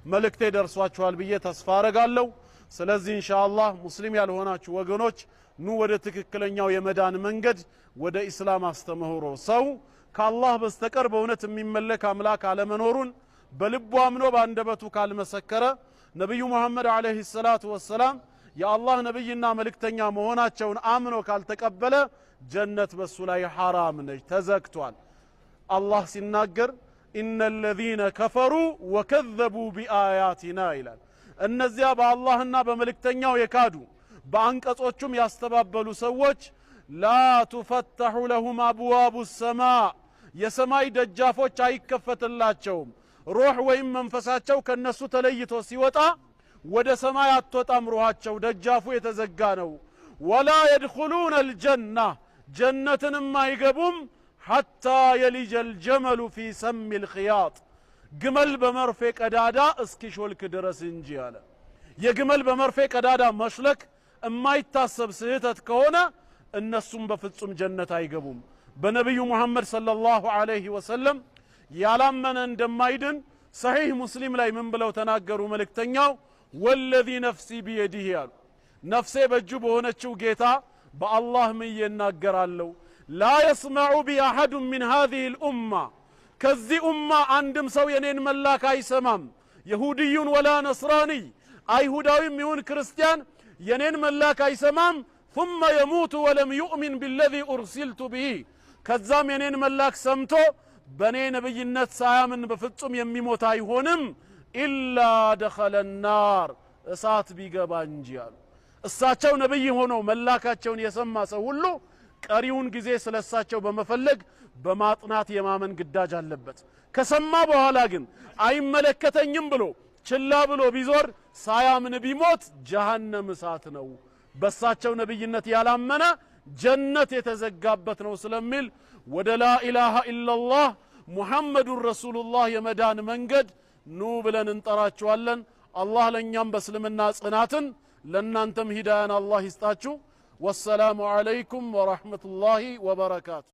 መልእክቴ ደርሷችኋል ብዬ ተስፋ አረጋለሁ። ስለዚህ ኢንሻአላህ ሙስሊም ያልሆናችሁ ወገኖች ኑ ወደ ትክክለኛው የመዳን መንገድ ወደ ኢስላም አስተምህሮ ሰው ከአላህ በስተቀር በእውነት የሚመለክ አምላክ አለመኖሩን በልቡ አምኖ በአንደበቱ ካልመሰከረ ነብዩ መሐመድ አለይሂ ሰላቱ ወሰላም የአላህ ነብይና መልእክተኛ መሆናቸውን አምኖ ካልተቀበለ ጀነት በሱ ላይ ሐራም ነች ተዘግቷል። አላህ ሲናገር ኢነ الذين كفروا وكذبوا بآياتنا ይላል። እነዚያ በአላህና በመልእክተኛው የካዱ በአንቀጾቹም ያስተባበሉ ሰዎች لا تفتح لهم أبواب السماء የሰማይ ደጃፎች አይከፈትላቸውም። ሩህ ወይም መንፈሳቸው ከነሱ ተለይቶ ሲወጣ ወደ ሰማይ አትወጣም። ሩሃቸው ደጃፉ የተዘጋ ነው። ولا يدخلون الجنة ጀነትንም አይገቡም حتى يلج الجمل في سم الخياط ግመል በመርፌ ቀዳዳ እስኪሾልክ ድረስ እንጂ አለ። የግመል በመርፌ ቀዳዳ መሽለክ የማይታሰብ ስህተት ከሆነ እነሱም በፍጹም ጀነት አይገቡም። በነብዩ መሐመድ ሰለላሁ ዐለይሂ ወሰለም ያላመነ እንደማይድን ሰሂህ ሙስሊም ላይ ምን ብለው ተናገሩ? መልእክተኛው ወለዚ ነፍሲ ቢየዲህ ያሉ ነፍሴ በእጁ በሆነችው ጌታ በአላህ ምዬ እናገራለሁ ላ የስመዑ ቢ አሐዱ ሚን ሃዚህ ልኡማ ከዚህ ኡማ አንድም ሰው የኔን መላክ አይሰማም። የሁድዩን ወላ ነስራኒ አይሁዳዊም ይሁን ክርስቲያን የኔን መላክ አይሰማም። ثم يموت ولم يؤمن بالذي أرسلت به ከዛም የኔን መላክ ሰምቶ በኔ ነብይነት ሳያምን በፍጹም የሚሞት አይሆንም ኢላ دخل النار እሳት ቢገባ እንጂ አሉ። እሳቸው ነብይ ሆነው መላካቸውን የሰማ ሰው ሁሉ ቀሪውን ጊዜ ስለሳቸው በመፈለግ በማጥናት የማመን ግዳጅ አለበት። ከሰማ በኋላ ግን አይመለከተኝም ብሎ ችላ ብሎ ቢዞር ሳያምን ቢሞት ጀሃነም እሳት ነው። በሳቸው ነብይነት ያላመነ ጀነት የተዘጋበት ነው ስለሚል ወደ ላ ኢላሃ ኢላላህ ሙሐመዱር ረሱሉላህ የመዳን መንገድ ኑ ብለን እንጠራችኋለን። አላህ ለኛም በእስልምና ጽናትን ለናንተም ሂዳያን አላህ ይስጣችሁ። ወሰላሙ ዐለይኩም ወራህመቱላሂ ወበረካቱ።